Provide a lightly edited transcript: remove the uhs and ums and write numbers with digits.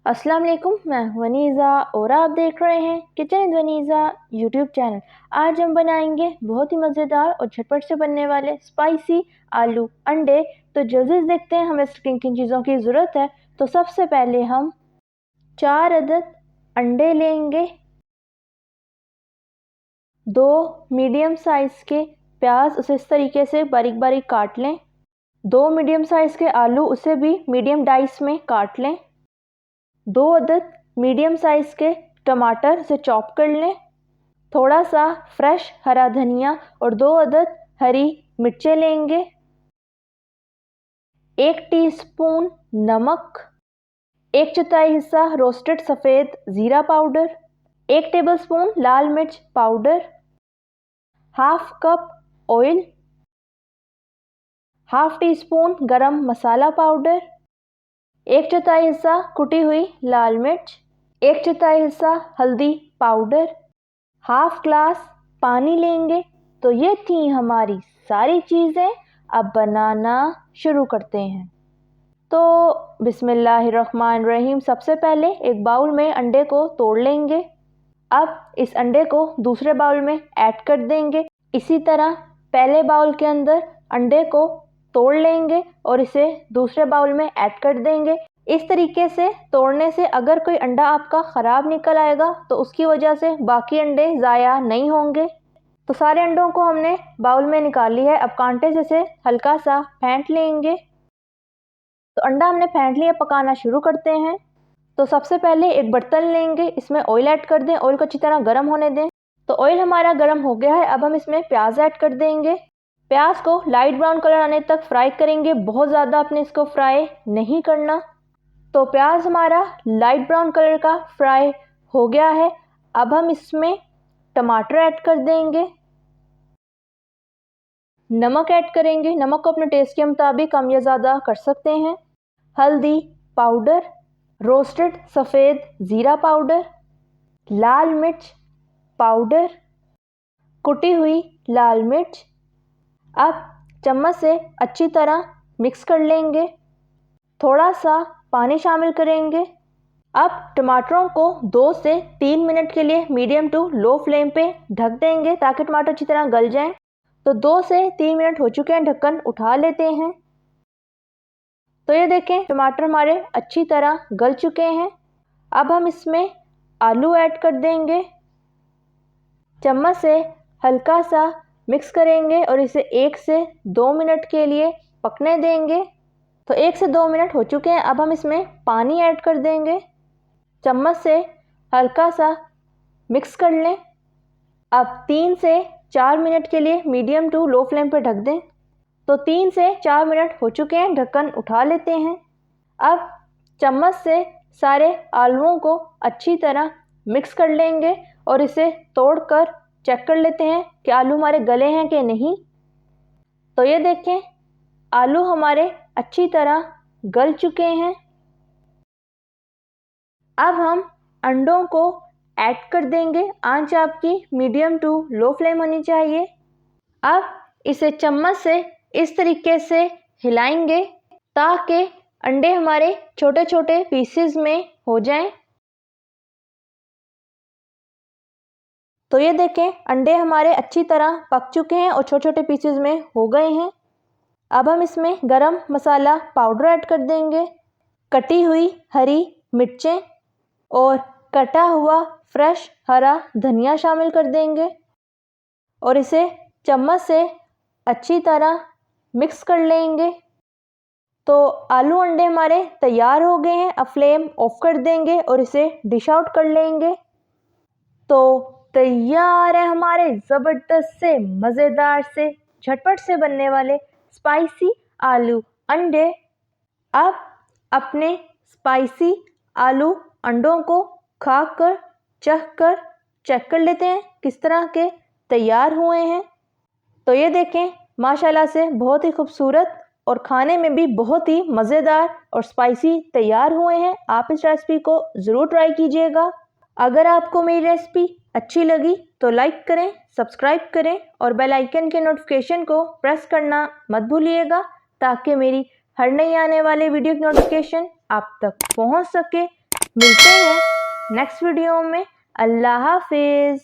अस्सलाम वालेकुम, मैं हूं वनीज़ा और आप देख रहे हैं kitchen with Vaneeza YouTube channel. आज हम बनाएंगे बहुत ही मज़ेदार और झटपट से बनने वाले स्पाइसी आलू अंडे। तो जल्दी से देखते हैं हमें किन किन चीज़ों की ज़रूरत है। तो सबसे पहले हम 4 अदद अंडे लेंगे, 2 मीडियम साइज़ के प्याज उसे इस तरीके से बारीक बारीक काट लें, 2 मीडियम साइज़ के आलू उसे भी मीडियम डाइस में काट लें, 2 अदद मीडियम साइज़ के टमाटर से चॉप कर लें, थोड़ा सा फ्रेश हरा धनिया और 2 अदद हरी मिर्चें लेंगे, 1 टीस्पून नमक, 1/4 हिस्सा रोस्टेड सफ़ेद ज़ीरा पाउडर, 1 टेबलस्पून लाल मिर्च powder, half cup oil, half tea spoon गरम मसाला पाउडर, 1/4 हिस्सा कुटी हुई लाल मिर्च, 1/4 हिस्सा हल्दी पाउडर, हाफ ग्लास पानी लेंगे। तो ये थी हमारी सारी चीज़ें। अब बनाना शुरू करते हैं। तो बिस्मिल्लाहिर्रहमानिर्रहीम। सबसे पहले एक बाउल में अंडे को तोड़ लेंगे। अब इस अंडे को दूसरे बाउल में ऐड कर देंगे। इसी तरह पहले बाउल के अंदर अंडे को तोड़ लेंगे और इसे दूसरे बाउल में ऐड कर देंगे। इस तरीके से तोड़ने से अगर कोई अंडा आपका ख़राब निकल आएगा तो उसकी वजह से बाकी अंडे ज़ाया नहीं होंगे। तो सारे अंडों को हमने बाउल में निकाल लिया है। अब कांटे जैसे हल्का सा फेंट लेंगे। तो अंडा हमने फेंट लिया, पकाना शुरू करते हैं। तो सबसे पहले एक बर्तन लेंगे, इसमें ऑयल ऐड कर दें, ऑयल को अच्छी तरह गर्म होने दें। तो ऑयल हमारा गर्म हो गया है। अब हम इसमें प्याज ऐड कर देंगे। प्याज को लाइट ब्राउन कलर आने तक फ्राई करेंगे, बहुत ज़्यादा आपने इसको फ्राई नहीं करना। तो प्याज हमारा लाइट ब्राउन कलर का फ्राई हो गया है। अब हम इसमें टमाटर ऐड कर देंगे, नमक ऐड करेंगे, नमक को अपने टेस्ट के मुताबिक कम या ज़्यादा कर सकते हैं, हल्दी पाउडर, रोस्टेड सफ़ेद ज़ीरा पाउडर, लाल मिर्च पाउडर, कुटी हुई लाल मिर्च। अब चम्मच से अच्छी तरह मिक्स कर लेंगे, थोड़ा सा पानी शामिल करेंगे। अब टमाटरों को 2 से 3 मिनट के लिए मीडियम टू लो फ्लेम पे ढक देंगे ताकि टमाटर अच्छी तरह गल जाएं। तो 2 से 3 मिनट हो चुके हैं, ढक्कन उठा लेते हैं। तो ये देखें टमाटर हमारे अच्छी तरह गल चुके हैं। अब हम इसमें आलू ऐड कर देंगे, चम्मच से हल्का सा मिक्स करेंगे और इसे 1 से 2 मिनट के लिए पकने देंगे। तो 1 से 2 मिनट हो चुके हैं। अब हम इसमें पानी ऐड कर देंगे, चम्मच से हल्का सा मिक्स कर लें। अब 3 से 4 मिनट के लिए मीडियम टू लो फ्लेम पर ढक दें। तो 3 से 4 मिनट हो चुके हैं, ढक्कन उठा लेते हैं। अब चम्मच से सारे आलूओं को अच्छी तरह मिक्स कर लेंगे और इसे तोड़कर चेक कर लेते हैं कि आलू हमारे गले हैं कि नहीं। तो ये देखें आलू हमारे अच्छी तरह गल चुके हैं। अब हम अंडों को ऐड कर देंगे। आंच आपकी मीडियम टू लो फ्लेम होनी चाहिए। अब इसे चम्मच से इस तरीके से हिलाएंगे ताकि अंडे हमारे छोटे छोटे पीसेस में हो जाएं। तो ये देखें अंडे हमारे अच्छी तरह पक चुके हैं और छोटे छोटे पीसेस में हो गए हैं। अब हम इसमें गरम मसाला पाउडर ऐड कर देंगे, कटी हुई हरी मिर्चें और कटा हुआ फ्रेश हरा धनिया शामिल कर देंगे और इसे चम्मच से अच्छी तरह मिक्स कर लेंगे। तो आलू अंडे हमारे तैयार हो गए हैं। अब फ्लेम ऑफ कर देंगे और इसे डिश आउट कर लेंगे। तो तैयार है हमारे ज़बरदस्त से मज़ेदार से झटपट से बनने वाले स्पाइसी आलू अंडे। अब अपने स्पाइसी आलू अंडों को खाकर चखकर चेक कर लेते हैं किस तरह के तैयार हुए हैं। तो ये देखें माशाल्लाह से बहुत ही खूबसूरत और खाने में भी बहुत ही मज़ेदार और स्पाइसी तैयार हुए हैं। आप इस रेसिपी को ज़रूर ट्राई कीजिएगा। अगर आपको मेरी रेसिपी अच्छी लगी तो लाइक करें, सब्सक्राइब करें और बेल आइकन के नोटिफिकेशन को प्रेस करना मत भूलिएगा ताकि मेरी हर नई आने वाले वीडियो की नोटिफिकेशन आप तक पहुंच सके। मिलते हैं नेक्स्ट वीडियो में। अल्लाह हाफिज़।